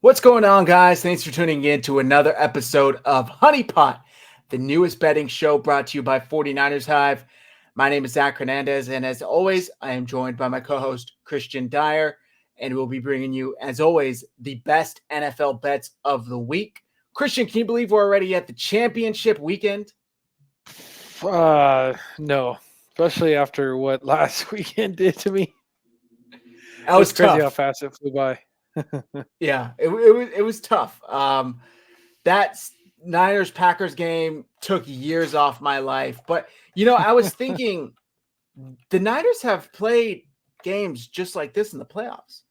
What's going on, guys? Thanks for tuning in to another episode of Honeypot, the newest betting show brought to you by 49ers Hive. My name is Zach Hernandez, and as always, I am joined by my co-host, Christian Dyer, and we'll be bringing you, as always, the best NFL bets of the week. Christian, can you believe we're already at the championship weekend? No, especially after what last weekend did to me. That was crazy tough. how fast it flew by. Yeah, it was tough. That Niners-Packers game took years off my life. But, I was thinking the Niners have played games just like this in the playoffs.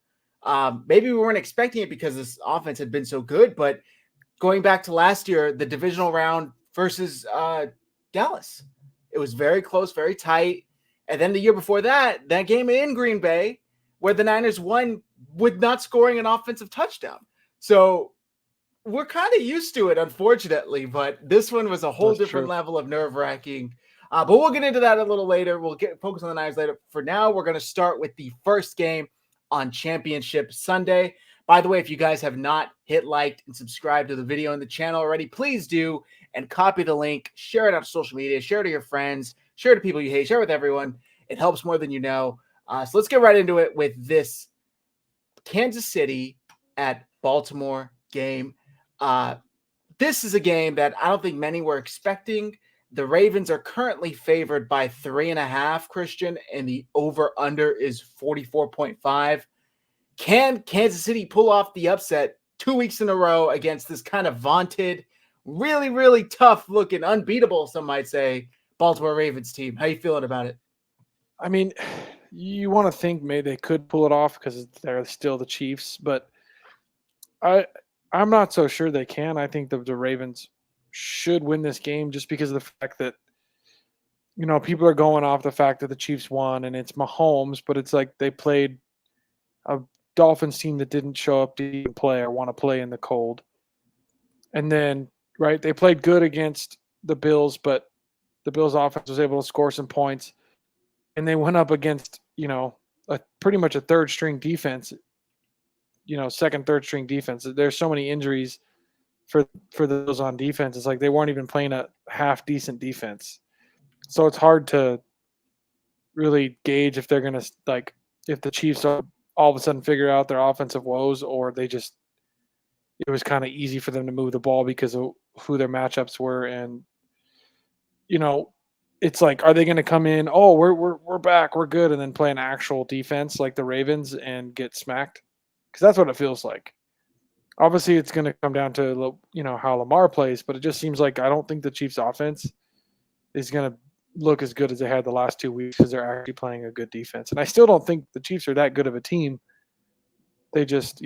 Maybe we weren't expecting it because this offense had been so good. But going back to last year, the divisional round versus Dallas, it was very close, very tight. And then the year before that game in Green Bay, where the Niners won with not scoring an offensive touchdown. So we're kind of used to it, unfortunately, but this one was a whole different level of nerve-wracking. But we'll get into that a little later. We'll focus on the Niners later. For now, we're going to start with the first game on Championship Sunday. By the way, if you guys have not hit like and subscribe to the video and the channel already, please do, and copy the link, share it on social media, share it to your friends, share it to people you hate, share it with everyone. It helps more than you know. So let's get right into it with this Kansas City at Baltimore game. This is a game that I don't think many were expecting. The Ravens are currently favored by 3.5, Christian, and the over-under is 44.5. Can Kansas City pull off the upset 2 weeks in a row against this kind of vaunted, really, really tough-looking, unbeatable, some might say, Baltimore Ravens team? How you feeling about it? I mean, you want to think maybe they could pull it off because they're still the Chiefs, but I'm not so sure they can. I think the Ravens should win this game just because of the fact that, people are going off the fact that the Chiefs won and it's Mahomes, but it's like they played a Dolphins team that didn't show up to even play or want to play in the cold. And then, right, they played good against the Bills, but the Bills offense was able to score some points. And they went up against, pretty much a third-string defense, second, third-string defense. There's so many injuries for those on defense. It's like they weren't even playing a half-decent defense. So it's hard to really gauge if they're going to, if the Chiefs all of a sudden figure out their offensive woes or it was kind of easy for them to move the ball because of who their matchups were. And, it's like, are they going to come in? Oh, we're back, we're good, and then play an actual defense like the Ravens and get smacked? Because that's what it feels like. Obviously, it's going to come down to how Lamar plays, but it just seems like I don't think the Chiefs' offense is going to look as good as they had the last 2 weeks because they're actually playing a good defense. And I still don't think the Chiefs are that good of a team. They just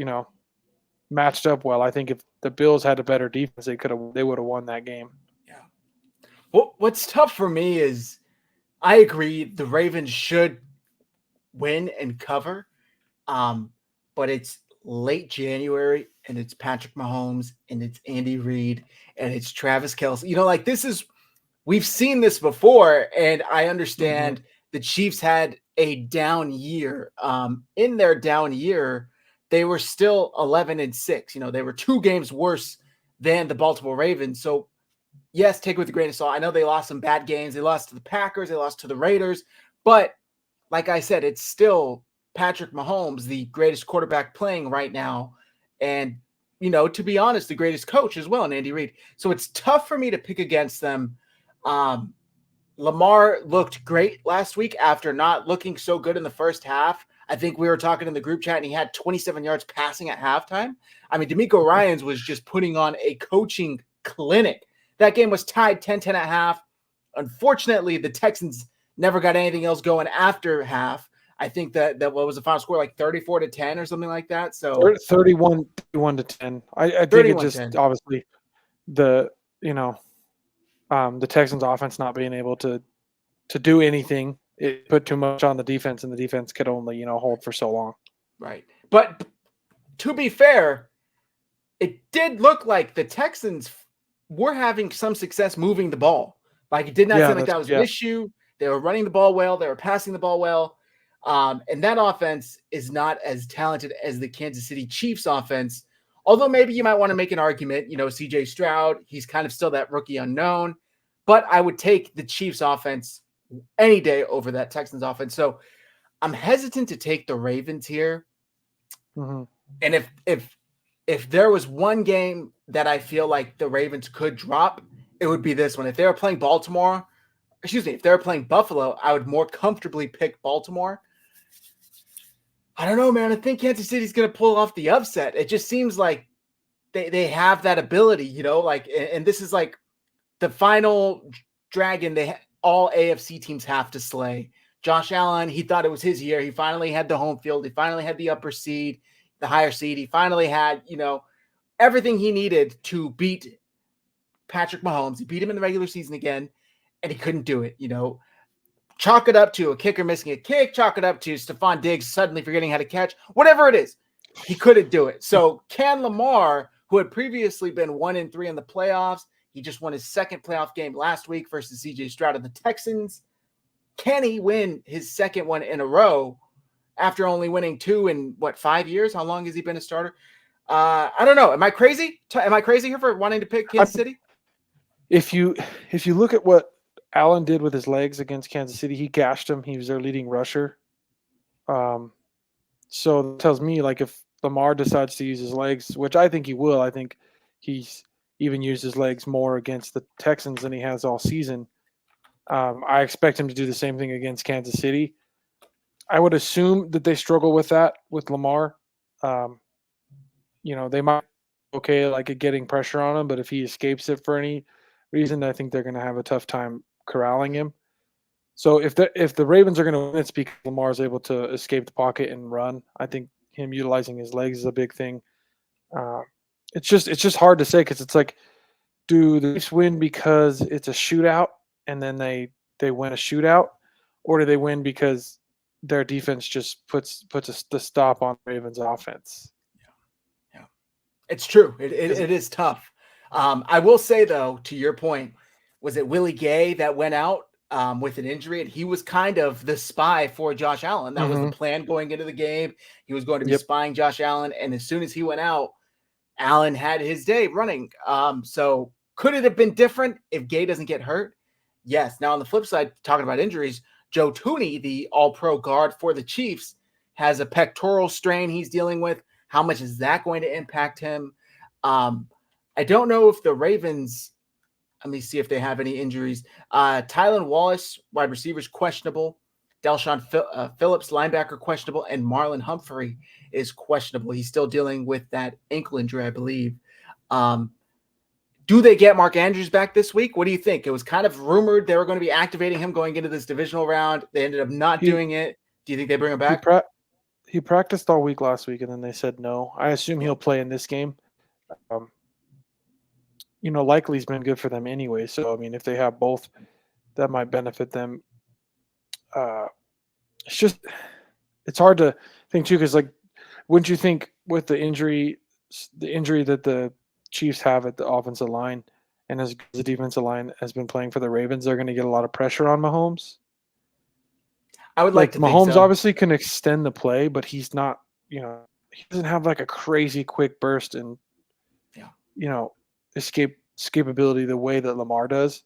matched up well. I think if the Bills had a better defense, they would have won that game. What's tough for me is I agree the Ravens should win and cover, but it's late January and it's Patrick Mahomes and it's Andy Reid and it's Travis Kelce. We've seen this before, and I understand the Chiefs had a down year. In their down year, they were still 11-6. They were 2 games worse than the Baltimore Ravens. So yes, take it with a grain of salt. I know they lost some bad games. They lost to the Packers. They lost to the Raiders. But like I said, it's still Patrick Mahomes, the greatest quarterback playing right now. And, to be honest, the greatest coach as well, and Andy Reid. So it's tough for me to pick against them. Lamar looked great last week after not looking so good in the first half. I think we were talking in the group chat, and he had 27 yards passing at halftime. I mean, DeMeco Ryans was just putting on a coaching clinic. That game was tied 10-10 at half. Unfortunately, the Texans never got anything else going after half. I think that what was the final score, like 34-10 or something like that. So 31-10. I think it just obviously the Texans offense not being able to do anything. It put too much on the defense, and the defense could only hold for so long. Right, but to be fair, it did look like the Texans were having some success moving the ball. Like, it did not seem like that was an issue. They were running the ball well. They were passing the ball well. And that offense is not as talented as the Kansas City Chiefs offense Although maybe you might want to make an argument, CJ Stroud, he's kind of still that rookie unknown, but I would take the Chiefs offense any day over that Texans offense. So I'm hesitant to take the Ravens here. Mm-hmm. And if there was one game that I feel like the Ravens could drop, it would be this one. If they were playing if they were playing Buffalo, I would more comfortably pick Baltimore. I don't know, man. I think Kansas City's going to pull off the upset. It just seems like they have that ability, and this is like the final dragon all AFC teams have to slay. Josh Allen, he thought it was his year. He finally had the home field. He finally had the upper seed, the higher seed. He finally had, everything he needed to beat Patrick Mahomes. He beat him in the regular season again, and he couldn't do it, Chalk it up to a kicker missing a kick. Chalk it up to Stephon Diggs suddenly forgetting how to catch. Whatever it is, he couldn't do it. So can Lamar, who had previously been 1-3 in the playoffs, he just won his second playoff game last week versus CJ Stroud of the Texans. Can he win his second one in a row after only winning 2 in 5 years? How long has he been a starter? I don't know. Am I crazy? Am I crazy here for wanting to pick Kansas City? If you look at what Allen did with his legs against Kansas City, he gashed him. He was their leading rusher. So that tells me, like, if Lamar decides to use his legs, which I think he will, I think he's even used his legs more against the Texans than he has all season. I expect him to do the same thing against Kansas City. I would assume that they struggle with that with Lamar. They might be okay like at getting pressure on him, but if he escapes it for any reason, I think they're going to have a tough time corralling him. So if the Ravens are going to win, it's because Lamar is able to escape the pocket and run. I think him utilizing his legs is a big thing. It's just hard to say because it's like, do the Chiefs win because it's a shootout and then they win a shootout, or do they win because their defense just puts the stop on Ravens offense? Yeah, it's true. It is tough. I will say though, to your point, was it Willie Gay that went out with an injury, and he was kind of the spy for Josh Allen. That was the plan going into the game. He was going to be spying Josh Allen, and as soon as he went out, Allen had his day running. So could it have been different if Gay doesn't get hurt? Yes. Now on the flip side, talking about injuries, Joe Tooney, the all-pro guard for the Chiefs, has a pectoral strain he's dealing with. How much is that going to impact him? I don't know if the Ravens, let me see if they have any injuries. Tylan Wallace, wide receivers, questionable. Delshon Phillips, linebacker, questionable. And Marlon Humphrey is questionable. He's still dealing with that ankle injury, I believe. Do they get Mark Andrews back this week? What do you think? It was kind of rumored they were going to be activating him going into this divisional round. They ended up not doing it. Do you think they bring him back? He practiced all week last week, and then they said no. I assume he'll play in this game. Likely's been good for them anyway. So, I mean, if they have both, that might benefit them. It's hard to think too, because, like, wouldn't you think with the injury that the Chiefs have at the offensive line and as the defensive line has been playing for the Ravens, they're going to get a lot of pressure on Mahomes? I would like to Mahomes think so. obviously can extend the play, but he's not, he doesn't have like a crazy quick burst and, escapability the way that Lamar does.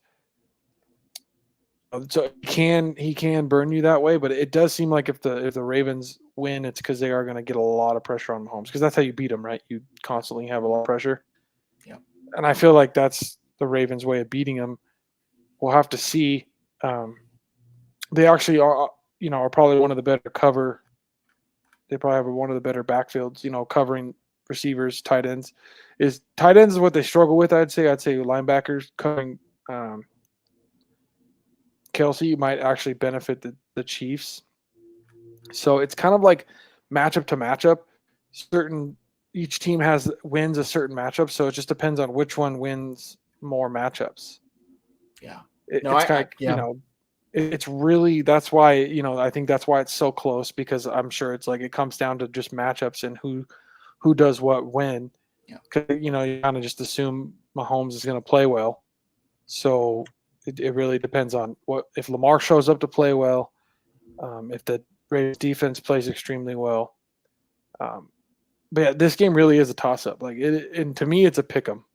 So he can burn you that way, but it does seem like if the Ravens win, it's because they are going to get a lot of pressure on Mahomes, because that's how you beat them, right? You constantly have a lot of pressure. Yeah. And I feel like that's the Ravens' way of beating them. We'll have to see. They actually are probably one of the better cover. They probably have one of the better backfields, covering receivers, tight ends. Tight ends is what they struggle with, I'd say. Linebackers covering Kelsey might actually benefit the Chiefs. So it's kind of like matchup to matchup. Each team wins a certain matchup, so it just depends on which one wins more matchups. Yeah. It's really, that's why, I think that's why it's so close, because I'm sure it's like it comes down to just matchups and who does what when. Yeah. 'Cause, you kind of just assume Mahomes is going to play well. So it really depends on if Lamar shows up to play well, if the Ravens defense plays extremely well. But yeah, this game really is a toss-up. Like and to me, it's a pick 'em.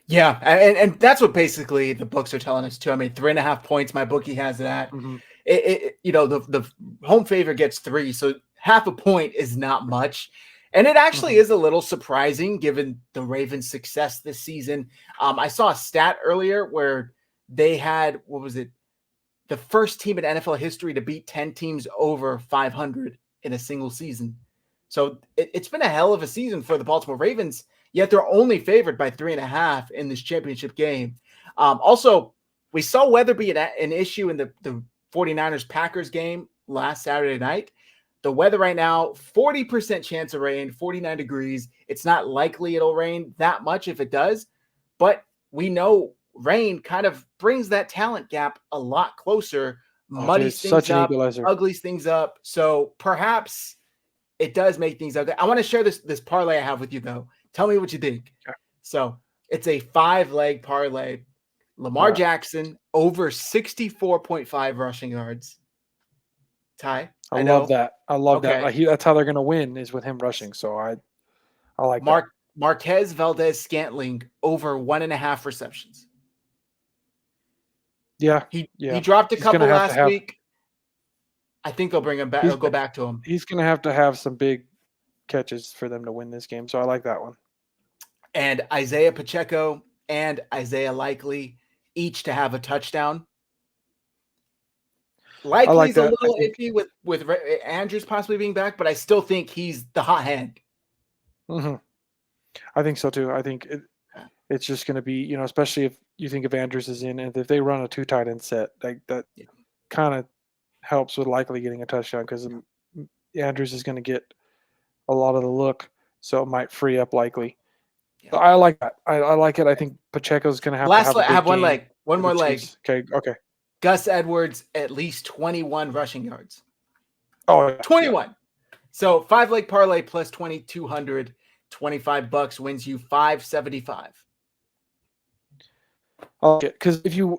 Yeah, and that's what basically the books are telling us too. I mean, 3.5 points. My bookie has that. Mm-hmm. The home favorite gets 3, so half a point is not much. And it actually is a little surprising given the Ravens' success this season. I saw a stat earlier where they had, what was it, the first team in NFL history to beat 10 teams over 500 in a single season. So it's been a hell of a season for the Baltimore Ravens, yet they're only favored by 3.5 in this championship game. Also, we saw weather be an issue in the 49ers-Packers game last Saturday night. The weather right now, 40% chance of rain, 49 degrees. It's not likely it'll rain that much if it does, but we know rain kind of brings that talent gap a lot closer, Oh, dude, muddies it's things such an up, equalizer. uglies things up. So perhaps it does make things ugly. I want to share this parlay I have with you, though. Tell me what you think. Okay. So it's a 5-leg parlay. Lamar Right. Jackson over 64.5 rushing yards. Ty, I I love know. that. I love that. Okay. That's how they're going to win is with him rushing. So I like that. Marquez Valdez Scantling over 1.5 receptions. Yeah. He dropped a He's going to couple have to last have. week. I think they'll bring him back. He's They'll go back to him. he's going to have some big catches for them to win this game. So I like that one. And Isaiah Pacheco and Isaiah Likely each to have a touchdown. Likely's that. a little iffy with Andrews possibly being back, but I still think he's the hot hand. Mm-hmm. I think so too. I think it's just going to be, especially if you think if Andrews is in, and if they run a 2 tight end set, like that kind of helps with Likely getting a touchdown because Andrews is going to get a lot of the look, so it might free up Likely. Yeah. So I like that. I like it. I think Pacheco's going to have a big have one game leg. One more leg. Chiefs. Okay. Gus Edwards at least 21 rushing yards. Oh, yeah. 21. Yeah. So 5-leg parlay plus 2,200, $25 wins you $575. Okay, because if you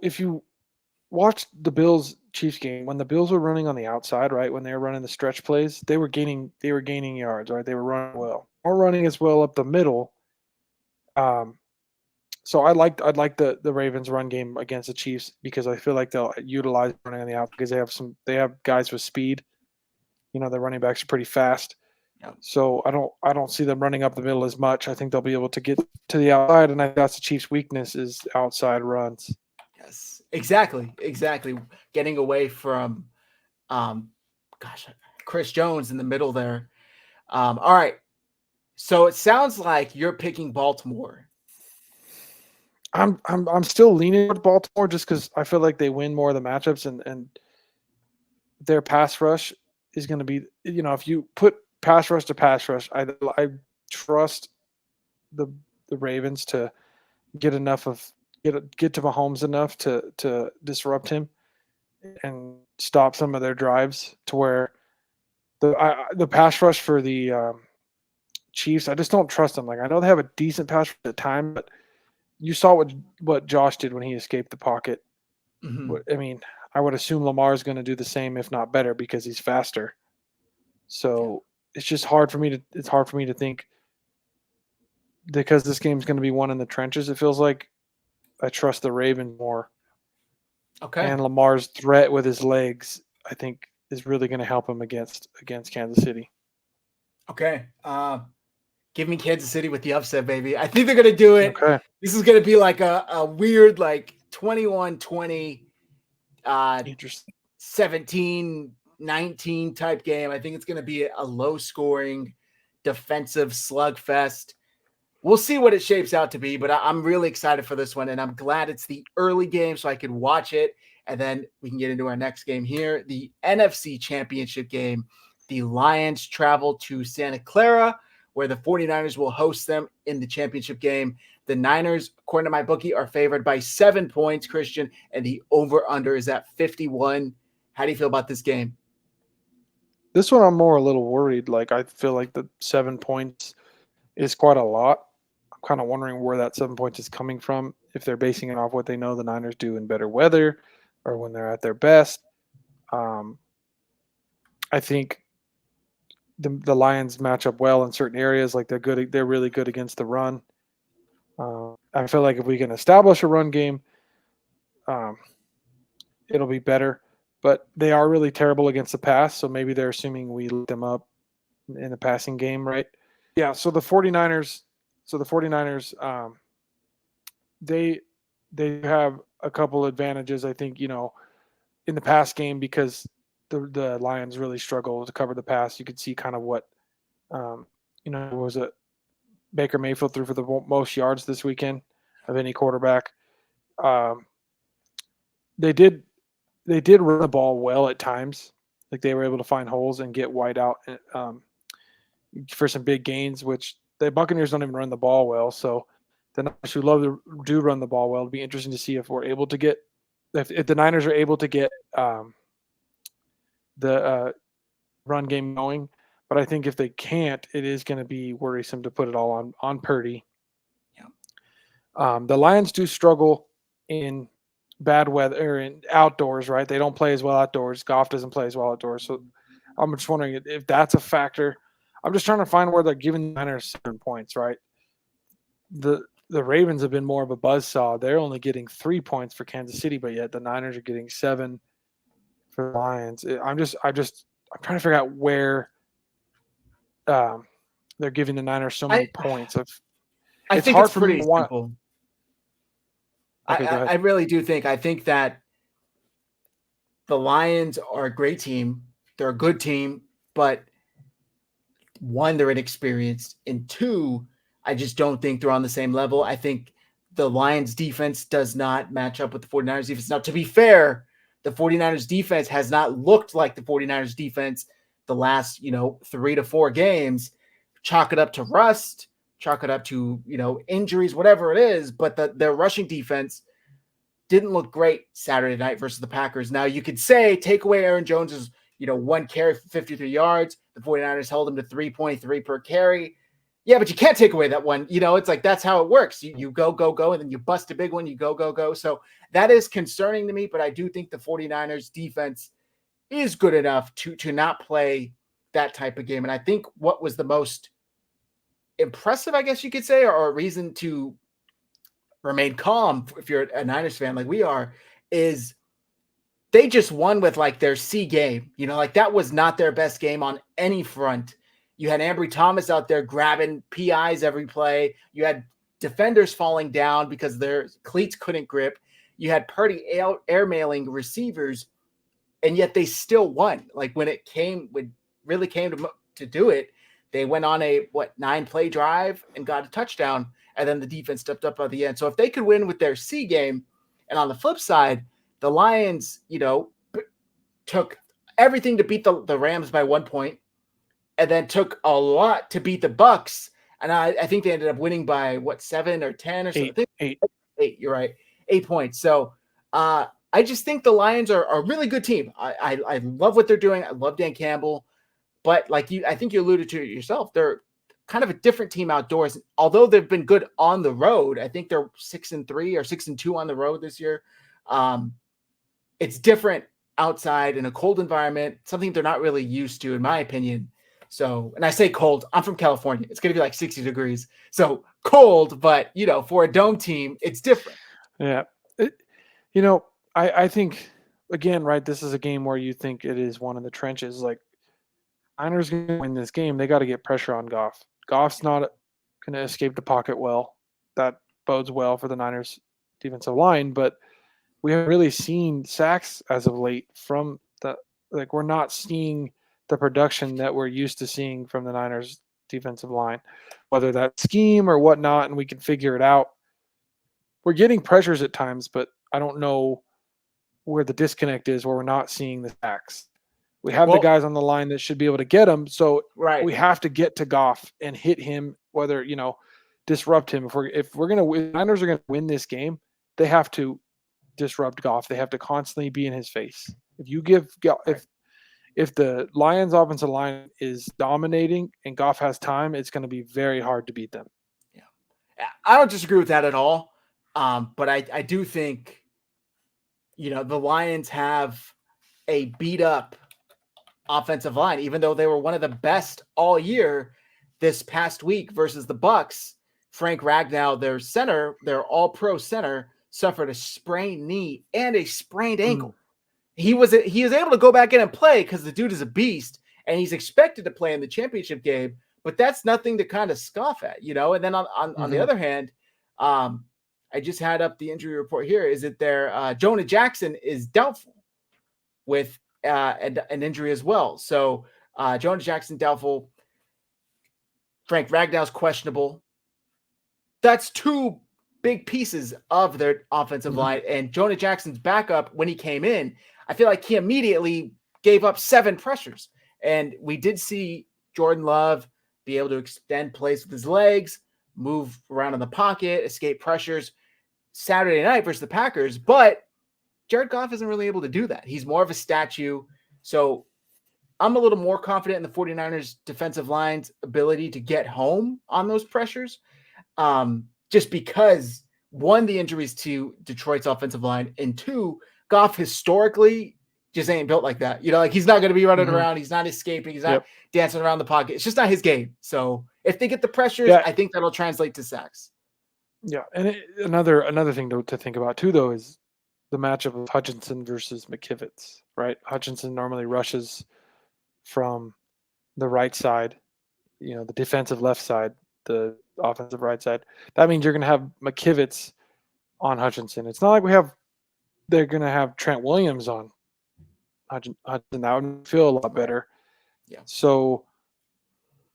watch the Bills Chiefs game, when the Bills were running on the outside, right, when they were running the stretch plays, they were gaining yards, right? They were running well, or running as well up the middle. So I'd like the Ravens run game against the Chiefs because I feel like they'll utilize running on the outside because they have guys with speed. Their running backs are pretty fast. Yeah. So I don't see them running up the middle as much. I think they'll be able to get to the outside, and I think that's the Chiefs' weakness is outside runs. Yes, exactly. Getting away from, Chris Jones in the middle there. All right. So it sounds like you're picking Baltimore. I'm still leaning with Baltimore just because I feel like they win more of the matchups and their pass rush is going to be, if you put pass rush to pass rush, I trust the Ravens to get to Mahomes enough to disrupt him and stop some of their drives to where the pass rush for the Chiefs, I just don't trust them. Like I know they have a decent pass rush at the time, but you saw what Josh did when he escaped the pocket. Mm-hmm. I mean, I would assume Lamar is going to do the same, if not better, because he's faster. So it's just hard for me to think because this game's going to be won in the trenches. It feels like I trust the Ravens more. Okay. And Lamar's threat with his legs, I think, is really going to help him against Kansas City. Okay. Give me Kansas City with the upset, baby. I think they're going to do it. Okay. This is going to be like a weird, like 21-20, 17-19 type game. I think it's going to be a low-scoring defensive slugfest. We'll see what it shapes out to be, but I'm really excited for this one, and I'm glad it's the early game so I can watch it, and then we can get into our next game here, the NFC Championship game. The Lions travel to Santa Clara, where the 49ers will host them in the championship game. The Niners, according to MyBookie, are favored by 7 points, Christian, and the over-under is at 51. How do you feel about this game? This one I'm a little worried. Like I feel like the 7 points is quite a lot. I'm kind of wondering where that 7 points is coming from, if they're basing it off what they know the Niners do in better weather or when they're at their best. I think the Lions match up well in certain areas. Like they're really good against the run. I feel like if we can establish a run game, um, it'll be better. But they are really terrible against the pass, so maybe they're assuming we lit them up in the passing game, right? Yeah, so the 49ers, they have a couple advantages, I think, in the pass game because the Lions really struggle to cover the pass. You could see kind of what was it Baker Mayfield threw for the most yards this weekend of any quarterback. Um, they did run the ball well at times. Like they were able to find holes and get wide out for some big gains, which the Buccaneers don't even run the ball well. So the Niners who do run the ball well, it'll be interesting to see if we're able to get if the Niners are able to get the run game going. But I think if they can't, it is going to be worrisome to put it all on Purdy. Yeah. The Lions do struggle in bad weather or in outdoors, right? They don't play as well outdoors. Goff doesn't play as well outdoors. So I'm just wondering if that's a factor. I'm just trying to find where they're giving the Niners 7 points, right? The Ravens have been more of a buzzsaw. They're only getting 3 points for Kansas City, but yet the Niners are getting 7 for the Lions. I'm trying to figure out where they're giving the Niners so many points. I think it's pretty simple. Okay, go ahead. I really do think. I think that the Lions are a great team. They're a good team, but one, they're inexperienced, and two, I just don't think they're on the same level. I think the Lions defense does not match up with the 49ers defense. Now, to be fair, the 49ers defense has not looked like the 49ers defense the last, 3 to 4 games. Chalk it up to rust, chalk it up to, injuries, whatever it is, but their rushing defense didn't look great Saturday night versus the Packers. Now, you could say take away Aaron Jones's, 1 carry for 53 yards. The 49ers held him to 3.3 per carry. Yeah, but you can't take away that one. It's like that's how it works. You go, and then you bust a big one, you go. So that is concerning to me, but I do think the 49ers defense is good enough to not play that type of game. And I think what was the most impressive, I guess you could say, or a reason to remain calm if you're a Niners fan like we are, is they just won with like their C game. Like that was not their best game on any front. You had Ambry Thomas out there grabbing PIs every play. You had defenders falling down because their cleats couldn't grip. You had Purdy airmailing receivers, and yet they still won. Like when it really came to do it, they went on a 9-play drive and got a touchdown, and then the defense stepped up at the end. So if they could win with their C game, and on the flip side, the Lions, took everything to beat the Rams by 1 point, and then took a lot to beat the Bucks. And I think they ended up winning by 7 or 10 or something. 8. You're right. 8 points. So I just think the Lions are a really good team. I love what they're doing. I love Dan Campbell. But I think you alluded to it yourself. They're kind of a different team outdoors. Although they've been good on the road, I think they're 6-3 or 6-2 on the road this year. It's different outside in a cold environment, something they're not really used to, in my opinion. So, and I say cold, I'm from California. It's going to be like 60 degrees. So cold, but, for a dome team, it's different. Yeah. I think, again, right, this is a game where you think it is one in the trenches. Like, Niners going to win this game. They got to get pressure on Goff. Goff's not going to escape the pocket well. That bodes well for the Niners defensive line, but we haven't really seen sacks as of late from we're not seeing the production that we're used to seeing from the Niners defensive line, whether that's scheme or whatnot, and we can figure it out. We're getting pressures at times, but I don't know where the disconnect is where we're not seeing the sacks. We have the guys on the line that should be able to get them, so we have to get to Goff and hit him, whether, disrupt him. If Niners are going to win this game, they have to disrupt Goff. They have to constantly be in his face. If you give if the Lions offensive line is dominating and Goff has time, it's going to be very hard to beat them. Yeah, I don't disagree with that at all. But I do think, the Lions have a beat up offensive line, even though they were one of the best all year this past week versus the Bucks. Frank Ragnow, their center, their all-pro center, suffered a sprained knee and a sprained ankle. He was able to go back in and play because the dude is a beast and he's expected to play in the championship game, but that's nothing to kind of scoff at, you know? And then on the other hand, I just had up the injury report here. Is it there? Jonah Jackson is doubtful with an injury as well. So Jonah Jackson doubtful. Frank Ragnow's questionable. That's two big pieces of their offensive line. And Jonah Jackson's backup, when he came in, I feel like he immediately gave up 7 pressures. And we did see Jordan Love be able to extend plays with his legs, move around in the pocket, escape pressures Saturday night versus the Packers. But Jared Goff isn't really able to do that. He's more of a statue. So I'm a little more confident in the 49ers defensive line's ability to get home on those pressures. Just because, one, the injuries to Detroit's offensive line, and 2, Goff historically just ain't built like that. You know, like he's not going to be running around. He's not escaping. He's not dancing around the pocket. It's just not his game. So if they get the pressures, I think that'll translate to sacks. Yeah. And another thing to think about too, though, is the matchup of Hutchinson versus McKivitz, right? Hutchinson normally rushes from the right side, you know, the defensive left side, the offensive right side. That means you're going to have McKivitz on Hutchinson. It's not like they're going to have Trent Williams on Hutchinson. That would feel a lot better. Yeah. So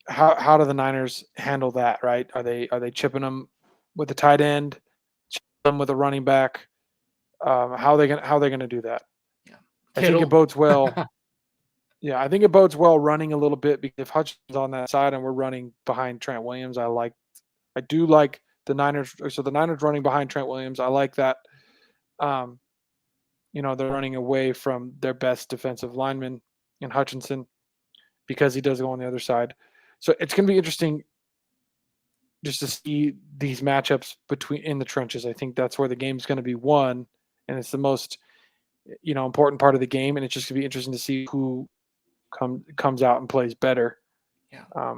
how do the Niners handle that, right? Are they chipping them with the tight end, chipping them with a running back? How are they gonna do that? Yeah. I think it bodes well. Yeah, I think it bodes well running a little bit, because if Hutchinson's on that side and we're running behind Trent Williams, I do like the Niners. So the Niners running behind Trent Williams, I like that. You know, they're running away from their best defensive lineman in Hutchinson because he does go on the other side. So it's going to be interesting just to see these matchups in the trenches. I think that's where the game's going to be won, and it's the most, you know, important part of the game. And it's just going to be interesting to see who comes out and plays better. Yeah.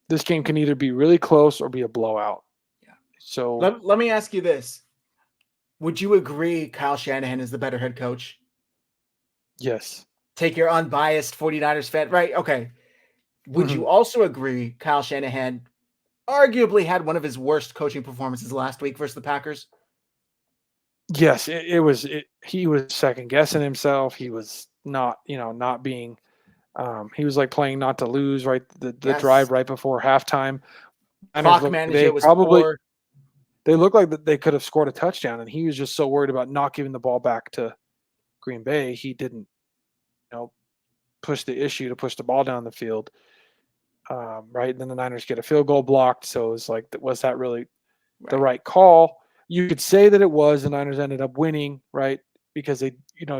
This game can either be really close or be a blowout. Yeah. So let me ask you this. Would you agree Kyle Shanahan is the better head coach? Yes. Take your unbiased 49ers fan, right? Okay. Would you also agree Kyle Shanahan arguably had one of his worst coaching performances last week versus the Packers? Yes, he was second guessing himself. He was not being, he was like playing not to lose, right? The drive right before halftime. Clock management was poor. They looked like they could have scored a touchdown, and he was just so worried about not giving the ball back to Green Bay. He didn't, push the issue to push the ball down the field. Right. And then the Niners get a field goal blocked. So it's like, was that really the right call? You could say that it was. The Niners ended up winning, right? Because they,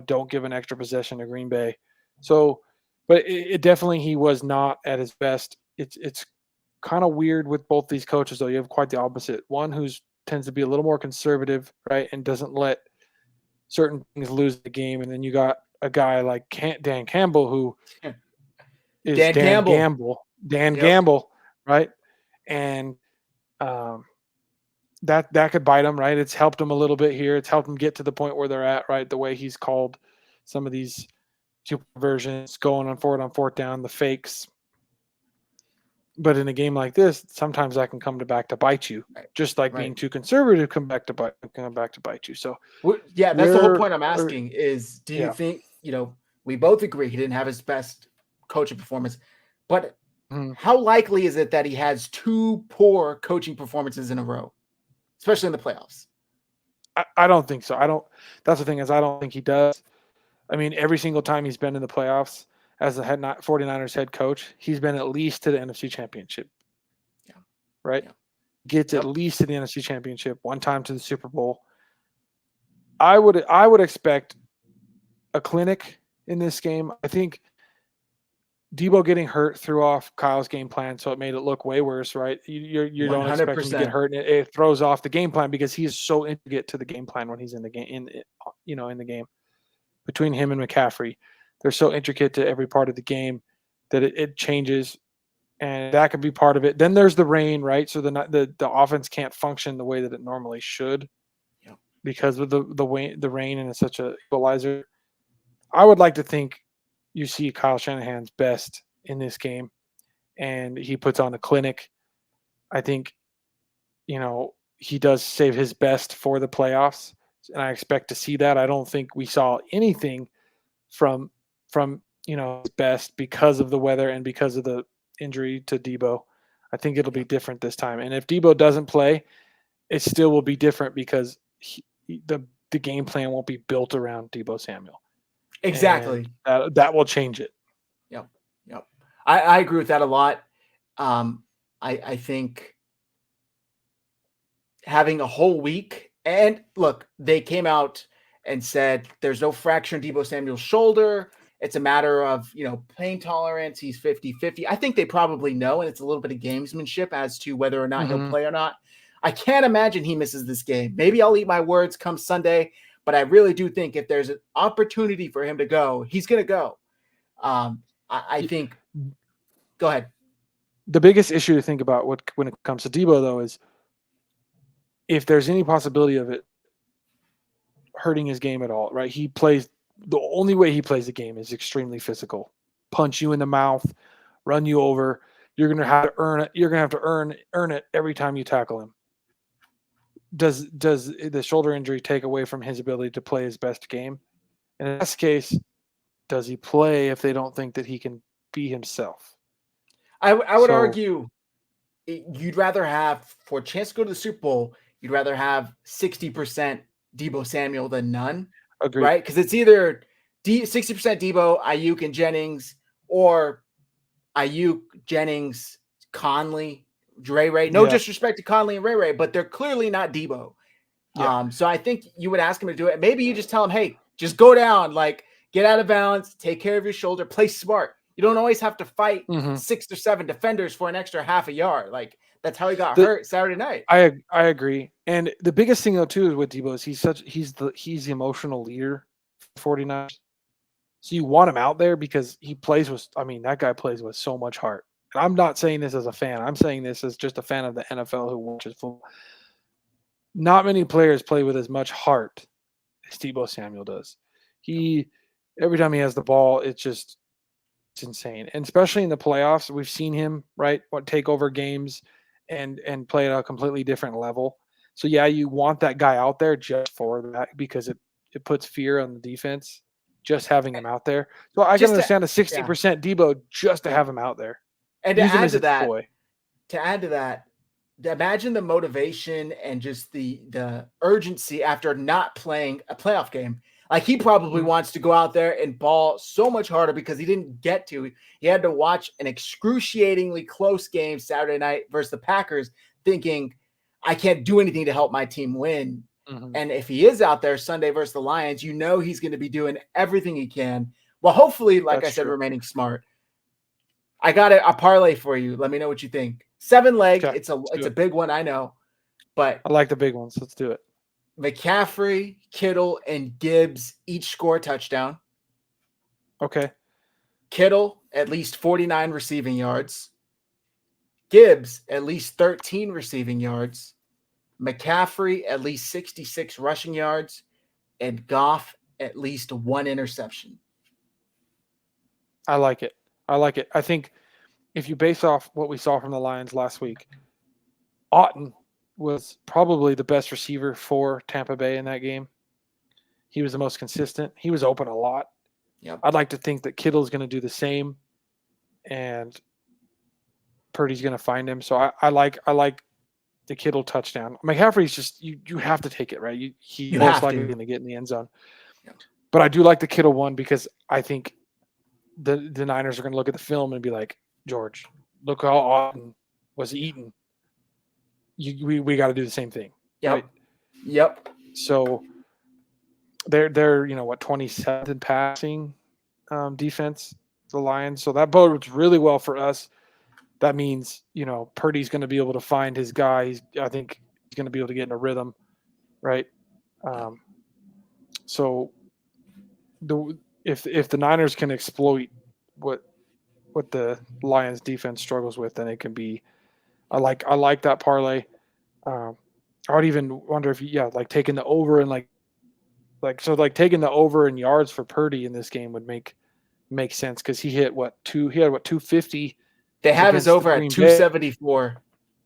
don't give an extra possession to Green Bay. So, but it definitely, he was not at his best. It's kind of weird with both these coaches, though. You have quite the opposite. One who's tends to be a little more conservative, right, and doesn't let certain things lose the game. And then you got a guy like Dan Campbell, who is Dan Gamble. Gamble, right? And that could bite him, right? It's helped him a little bit here. It's helped him get to the point where they're at, right? The way he's called some of these versions, going on fourth down, the fakes. But in a game like this, sometimes that can come back to bite you. Just like being too conservative come back to bite you. So that's the whole point I'm asking is, do you think, we both agree he didn't have his best coaching performance, but how likely is it that he has 2 poor coaching performances in a row, especially in the playoffs? I don't think so. That's the thing, is I don't think he does. I mean, every single time he's been in the playoffs as the 49ers head coach, he's been at least to the NFC Championship. Yeah. Right? Yeah. Gets at least to the NFC Championship, one time to the Super Bowl. I would expect a clinic in this game. I think Debo getting hurt threw off Kyle's game plan, so it made it look way worse, right? You don't expect him to get hurt, and it throws off the game plan because he is so intricate to the game plan when he's in the game, in the game between him and McCaffrey. they're so intricate to every part of the game that it changes, and that could be part of it. Then there's the rain, right? So the offense can't function the way that it normally should Yep. because of the rain, and it's such a equalizer. I would like to think you see Kyle Shanahan's best in this game, and he puts on a clinic. I think, he does save his best for the playoffs, and I expect to see that. I don't think we saw anything from his best because of the weather and because of the injury to Debo. I think it'll be different this time. And if Debo doesn't play, it still will be different because the game plan won't be built around Debo Samuel. Exactly. And that will change it. Yep. Yep. I agree with that a lot. I think having a whole week, and look, they came out and said there's no fracture in Debo Samuel's shoulder. It's a matter of, pain tolerance. He's 50-50. I think they probably know, and it's a little bit of gamesmanship as to whether or not he'll play or not. I can't imagine he misses this game. Maybe I'll eat my words come Sunday, but I really do think if there's an opportunity for him to go, he's going to go. I think – go ahead. The biggest issue to think about when it comes to Debo, though, is if there's any possibility of it hurting his game at all, right? The only way he plays the game is extremely physical. Punch you in the mouth, run you over. You're going to have to earn it. You're going to have to earn it every time you tackle him. Does the shoulder injury take away from his ability to play his best game? And in this case, does he play if they don't think that he can be himself? I would argue you'd rather have, for a chance to go to the Super Bowl, you'd rather have 60% Debo Samuel than none. Agreed. Right? Because it's either 60% Debo, Ayuk, and Jennings, or Ayuk, Jennings, Conley, Ray. No disrespect to Conley and Ray, but they're clearly not Debo. Yeah. So I think you would ask him to do it. Maybe you just tell him, hey, just go down, get out of balance, take care of your shoulder, play smart. You don't always have to fight 6 or 7 defenders for an extra half a yard. That's how he got hurt Saturday night. I agree. And the biggest thing though too is with Debo is he's the emotional leader for 49ers. So you want him out there because that guy plays with so much heart. And I'm not saying this as a fan. I'm saying this as just a fan of the NFL who watches football. Not many players play with as much heart as Debo Samuel does. Every time he has the ball, it's insane. And especially in the playoffs, we've seen him, take over games and play at a completely different level. So yeah, you want that guy out there just for that because it puts fear on the defense, just having him out there. So I can understand a 60% Debo just to have him out there. And to add to that, imagine the motivation and just the urgency after not playing a playoff game. He probably wants to go out there and ball so much harder because he didn't get to. He had to watch an excruciatingly close game Saturday night versus the Packers, thinking, I can't do anything to help my team win. And if he is out there Sunday versus the Lions, he's going to be doing everything he can. Well, hopefully, like I said, remaining smart. I got a parlay for you. Let me know what you think. 7 leg. Okay, it's a big one, I know. But I like the big ones. Let's do it. McCaffrey, Kittle, and Gibbs each score a touchdown. Okay. Kittle, at least 49 receiving yards. Gibbs, at least 13 receiving yards. McCaffrey, at least 66 rushing yards. And Goff, at least 1 interception. I like it. I think if you base off what we saw from the Lions last week, Otton was probably the best receiver for Tampa Bay in that game. He was the most consistent. He was open a lot. Yep. I'd like to think that Kittle's going to do the same, and Purdy's going to find him. So I like the Kittle touchdown. McCaffrey's just you have to take it, right? He's most likely going to get in the end zone. Yep. But I do like the Kittle one because I think the Niners are going to look at the film and be like, George, look how Otton was eaten. We got to do the same thing. Yep. Right? Yep. So they're 27th in passing defense, the Lions. So that bodes really well for us. That means Purdy's going to be able to find his guy. I think he's going to be able to get in a rhythm, right? So if the Niners can exploit what the Lions defense struggles with, then it can be. I like that parlay. I would even wonder if like taking the over and like taking the over in yards for Purdy in this game would make sense because he had what 250. They have his over at 274.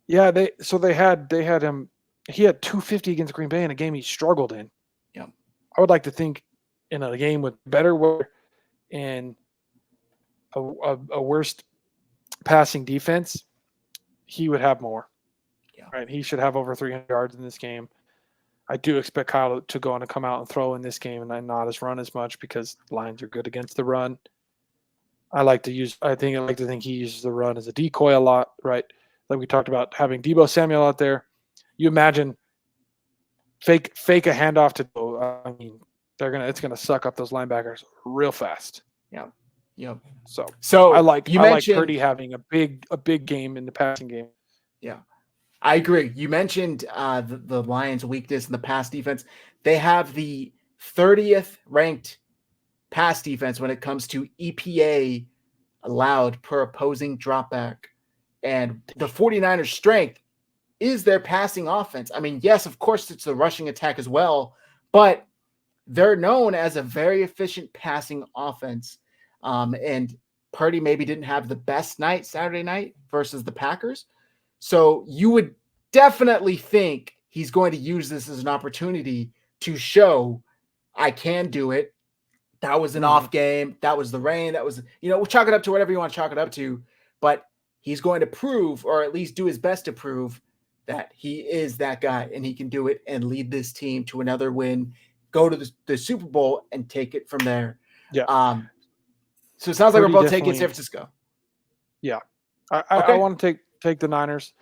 Yeah, they had him. He had 250 against Green Bay in a game he struggled in. Yeah, I would like to think in a game with better weather and a worst passing defense, he would have more. Yeah, right. He should have over 300 yards in this game. I do expect Kyle to go on and come out and throw in this game and not as run as much because the Lions are good against the run. I like to think he uses the run as a decoy a lot, right? Like we talked about having Deebo Samuel out there. You imagine fake a handoff to I mean, it's gonna suck up those linebackers real fast. Yeah. Yep. So I like Purdy having a big game in the passing game. Yeah. I agree. You mentioned the Lions' weakness in the pass defense. They have the 30th ranked pass defense when it comes to EPA allowed per opposing dropback. And the 49ers' strength is their passing offense. I mean, yes, of course, it's the rushing attack as well, but they're known as a very efficient passing offense. And Purdy maybe didn't have the best night Saturday night versus the Packers. So you would definitely think he's going to use this as an opportunity to show I can do it. That was an off game. That was the rain. That was, we'll chalk it up to whatever you want to chalk it up to. But he's going to prove, or at least do his best to prove, that he is that guy and he can do it and lead this team to another win, go to the Super Bowl and take it from there. Yeah. So it sounds like we're both taking San Francisco. Yeah. I want to take the Niners.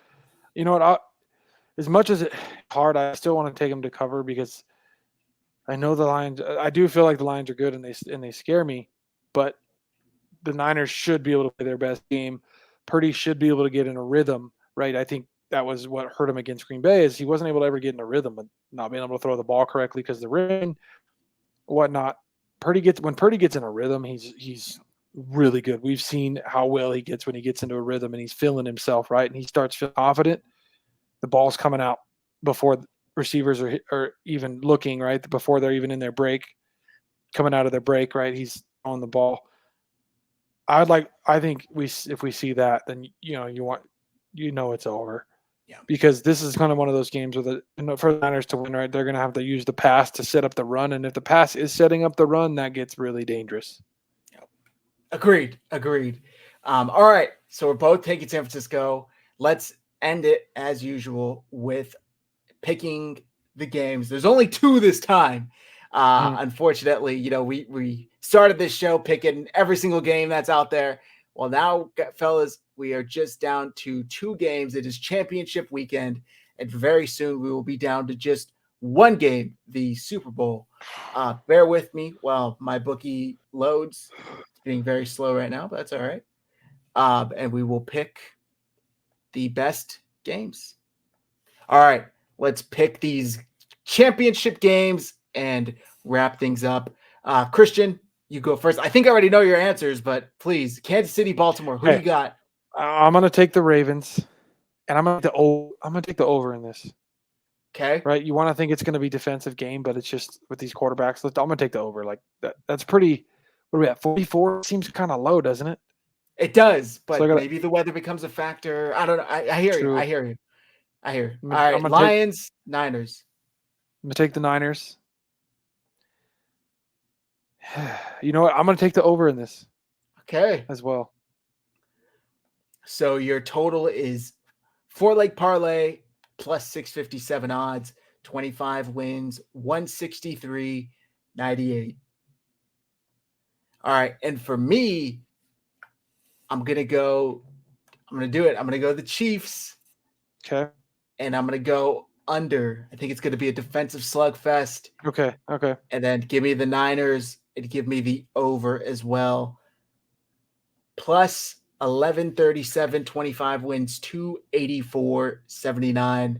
You know what? As much as it's hard, I still want to take them to cover because I know the Lions. I do feel like the Lions are good and they scare me, but the Niners should be able to play their best game. Purdy should be able to get in a rhythm, right? I think that was what hurt him against Green Bay is he wasn't able to ever get in a rhythm and not being able to throw the ball correctly because the rain, whatnot. When Purdy gets in a rhythm, he's really good. We've seen how well he gets when he gets into a rhythm and he's feeling himself, right? And he starts feeling confident. The ball's coming out before receivers are even looking, right? Before they're even in their break, coming out of their break, right? He's on the ball. I think if we see that, then it's over. Yeah. Because this is kind of one of those games where for the Niners to win, right? They're going to have to use the pass to set up the run, and if the pass is setting up the run, that gets really dangerous. Agreed. All right, so we're both taking San Francisco. Let's end it as usual with picking the games. There's only 2 this time. Unfortunately, we started this show picking every single game that's out there. Well, now, fellas, we are just down to 2 games. It is championship weekend, and very soon we will be down to just 1 game, the Super Bowl. Bear with me while my bookie loads. It's being very slow right now, but that's all right. And we will pick the best games. All right, let's pick these championship games and wrap things up. Christian, you go first. I think I already know your answers, but please, Kansas City, Baltimore, who you got? I'm going to take the Ravens, and I'm going to take the over in this. Okay. Right? You want to think it's going to be defensive game, but it's just with these quarterbacks. I'm going to take the over. Like that's pretty. What are we at? 44 seems kind of low, doesn't it? It does, but maybe the weather becomes a factor. I don't know. I hear you. I hear you. All right, Lions, Niners. I'm going to take the Niners. You know what? I'm going to take the over in this. Okay. As well. So your total is 4-leg parlay plus 657 odds, 25 wins, 163.98. All right. And for me, I'm going to do it. I'm going to go the Chiefs. Okay. And I'm going to go under. I think it's going to be a defensive slugfest. Okay. And then give me the Niners and give me the over as well. Plus 1137, 25 wins, 284.79.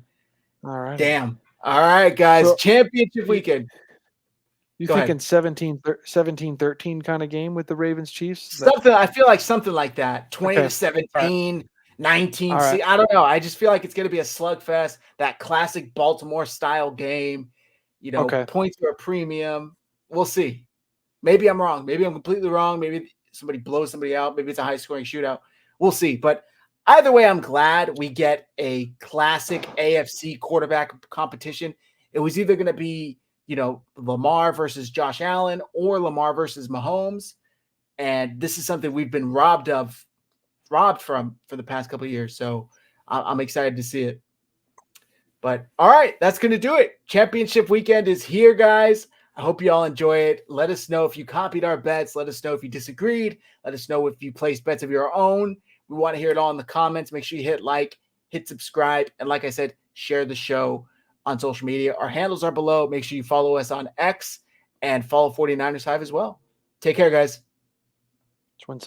All right. Damn. All right, guys. So, championship weekend. You Go ahead. thinking 17-13 kind of game with the Ravens Chiefs? Something I feel like something like that. 20 Okay. to 17, 19. All right. See, I don't know. I just feel like it's going to be a slugfest, that classic Baltimore style game. Okay. Points are a premium. We'll see. Maybe I'm wrong. Maybe I'm completely wrong. Maybe somebody blows somebody out. Maybe it's a high scoring shootout. We'll see. But either way, I'm glad we get a classic AFC quarterback competition. It was either going to be, Lamar versus Josh Allen or Lamar versus Mahomes. And this is something we've been robbed from for the past couple of years. So I'm excited to see it. But all right, that's going to do it. Championship weekend is here, guys. I hope you all enjoy it. Let us know if you copied our bets. Let us know if you disagreed. Let us know if you placed bets of your own. We want to hear it all in the comments. Make sure you hit like, hit subscribe, and like I said, share the show on social media. Our handles are below. Make sure you follow us on X and follow 49ers Hive as well. Take care, guys. It's when